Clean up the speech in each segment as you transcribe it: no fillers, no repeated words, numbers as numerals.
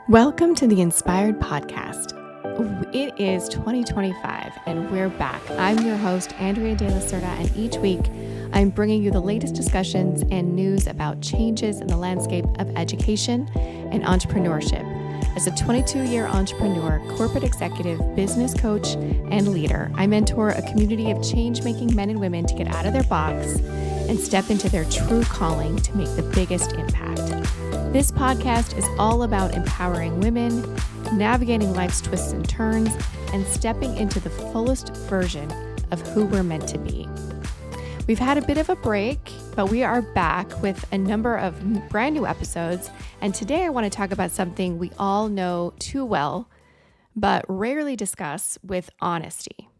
Welcome to the Inspired Podcast. It is 2025 and we're back. I'm your host, Andrea De La Cerda, and each week I'm bringing you the latest discussions and news about changes in the landscape of education and entrepreneurship. As a 22-year entrepreneur, corporate executive, business coach, and leader, I mentor a community of change-making men and women to get out of their box and step into their true calling to make the biggest impact. This podcast is all about empowering women, navigating life's twists and turns, and stepping into the fullest version of who we're meant to be. We've had a bit of a break, but we are back with a number of brand new episodes. And today I want to talk about something we all know too well, but rarely discuss with honesty.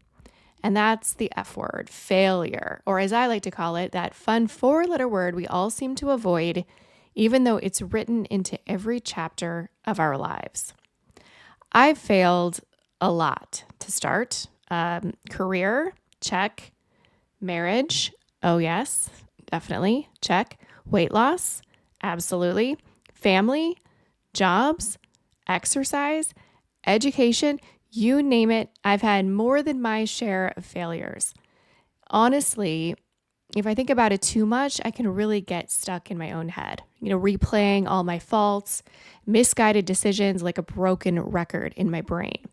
And that's the F word, failure, or as I like to call it, that fun four-letter word we all seem to avoid, even though it's written into every chapter of our lives. I've failed a lot to start. Career, check. Marriage, oh yes, definitely, check. Weight loss, absolutely. Family, jobs, exercise, education, you name it, I've had more than my share of failures. Honestly, if I think about it too much, I can really get stuck in my own head, replaying all my faults, misguided decisions like a broken record in my brain.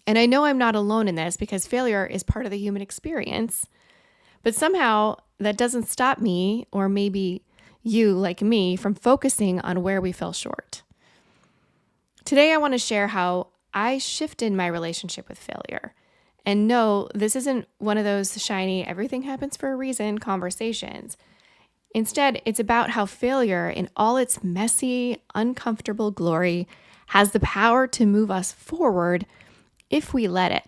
And I know I'm not alone in this because failure is part of the human experience, but somehow that doesn't stop me, or maybe you like me, from focusing on where we fell short. Today, I want to share how I shifted my relationship with failure. And no, this isn't one of those shiny, everything happens for a reason conversations. Instead, it's about how failure in all its messy, uncomfortable glory has the power to move us forward if we let it.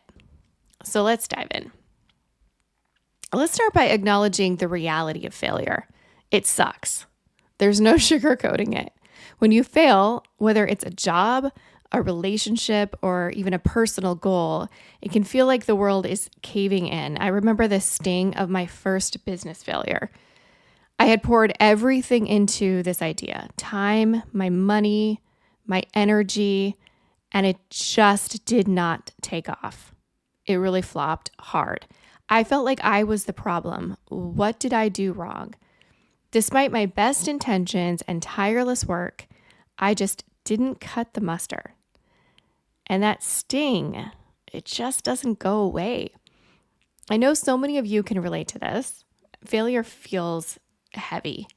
So let's dive in. Let's start by acknowledging the reality of failure. It sucks. There's no sugarcoating it. When you fail, whether it's a job, a relationship, or even a personal goal, it can feel like the world is caving in. I remember the sting of my first business failure. I had poured everything into this idea, time, my money, my energy, and it just did not take off. It really flopped hard. I felt like I was the problem. What did I do wrong? Despite my best intentions and tireless work, I just didn't cut the mustard. And that sting, it just doesn't go away. I know so many of you can relate to this. Failure feels heavy.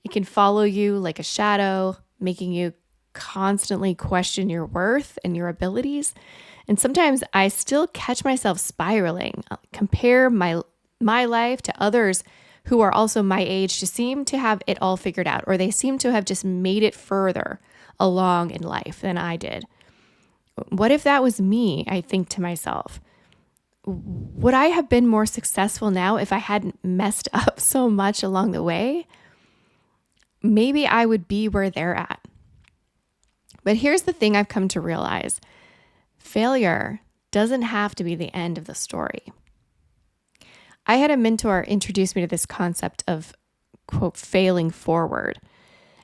It can follow you like a shadow, making you constantly question your worth and your abilities. And sometimes I still catch myself spiraling, compare my life to others who are also my age to seem to have it all figured out, or they seem to have just made it further along in life than I did. What if that was me? I think to myself. Would I have been more successful now if I hadn't messed up so much along the way? Maybe I would be where they're at. But here's the thing I've come to realize. Failure doesn't have to be the end of the story. I had a mentor introduce me to this concept of, quote, failing forward.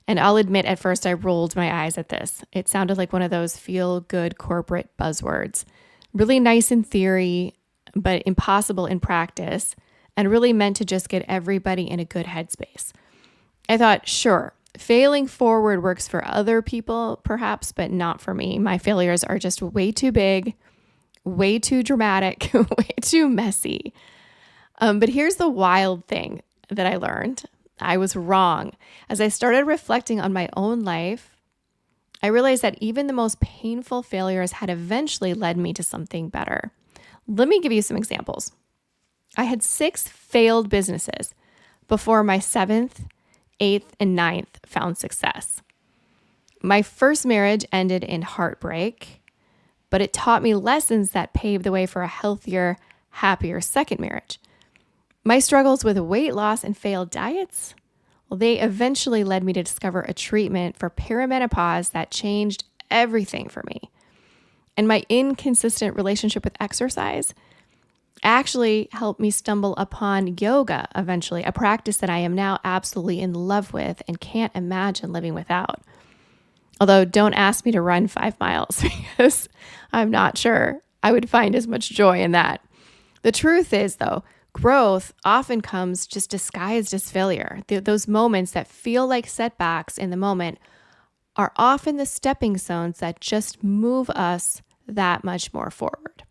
And I'll admit at first I rolled my eyes at this. It sounded like one of those feel-good corporate buzzwords. Really nice in theory, but impossible in practice, and really meant to just get everybody in a good headspace. I thought, sure, failing forward works for other people, perhaps, but not for me. My failures are just way too big, way too dramatic, way too messy. But here's the wild thing that I learned. I was wrong. As I started reflecting on my own life, I realized that even the most painful failures had eventually led me to something better. Let me give you some examples. I had 6 failed businesses before my 7th, 8th, and 9th found success. My first marriage ended in heartbreak, but it taught me lessons that paved the way for a healthier, happier second marriage. My struggles with weight loss and failed diets, well, they eventually led me to discover a treatment for perimenopause that changed everything for me. And my inconsistent relationship with exercise actually helped me stumble upon yoga eventually, a practice that I am now absolutely in love with and can't imagine living without. Although don't ask me to run 5 miles because I'm not sure I would find as much joy in that. The truth is, though, growth often comes just disguised as failure. Those moments that feel like setbacks in the moment are often the stepping stones that just move us that much more forward.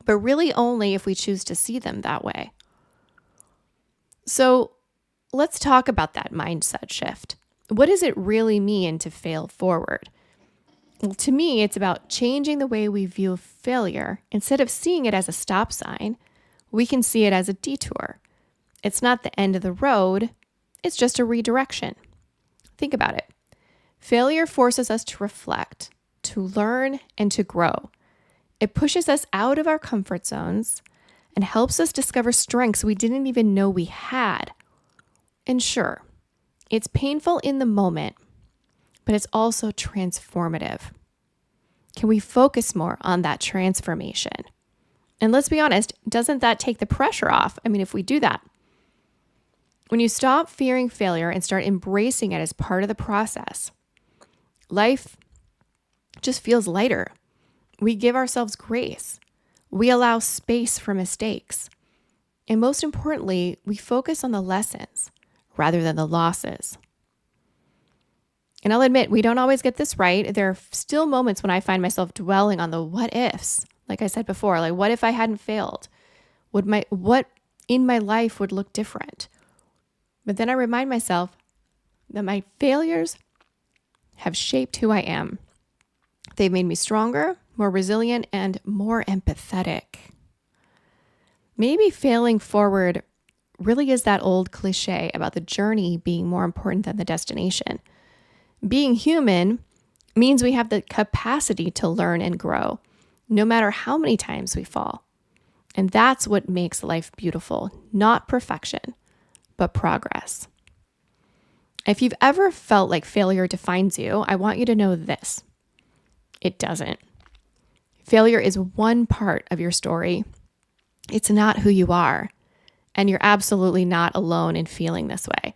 But really only if we choose to see them that way. So let's talk about that mindset shift. What does it really mean to fail forward? Well, to me, it's about changing the way we view failure. Instead of seeing it as a stop sign, we can see it as a detour. It's not the end of the road, it's just a redirection. Think about it. Failure forces us to reflect, to learn, and to grow. It pushes us out of our comfort zones and helps us discover strengths we didn't even know we had. And sure, it's painful in the moment, but it's also transformative. Can we focus more on that transformation? And let's be honest, doesn't that take the pressure off? I mean, if we do that, when you stop fearing failure and start embracing it as part of the process, life just feels lighter. We give ourselves grace. We allow space for mistakes. And most importantly, we focus on the lessons rather than the losses. And I'll admit, we don't always get this right. There are still moments when I find myself dwelling on the what ifs. Like I said before, like what if I hadn't failed? What in my life would look different? But then I remind myself that my failures have shaped who I am. They've made me stronger, more resilient, and more empathetic. Maybe failing forward really is that old cliche about the journey being more important than the destination. Being human means we have the capacity to learn and grow, no matter how many times we fall. And that's what makes life beautiful, not perfection, but progress. If you've ever felt like failure defines you, I want you to know this. It doesn't. Failure is one part of your story. It's not who you are. And you're absolutely not alone in feeling this way.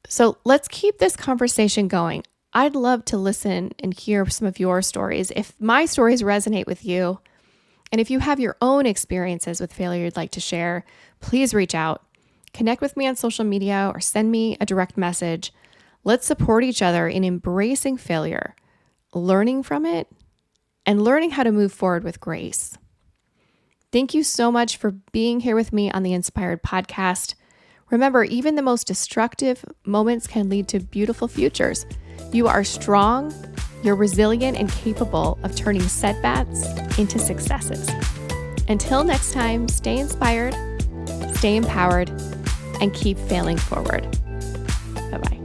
So let's keep this conversation going. I'd love to listen and hear some of your stories. If my stories resonate with you, and if you have your own experiences with failure you'd like to share, please reach out. Connect with me on social media or send me a direct message. Let's support each other in embracing failure, learning from it, and learning how to move forward with grace. Thank you so much for being here with me on the Inspired Podcast. Remember, even the most destructive moments can lead to beautiful futures. You are strong, you're resilient, and capable of turning setbacks into successes. Until next time, stay inspired, stay empowered, and keep failing forward. Bye-bye.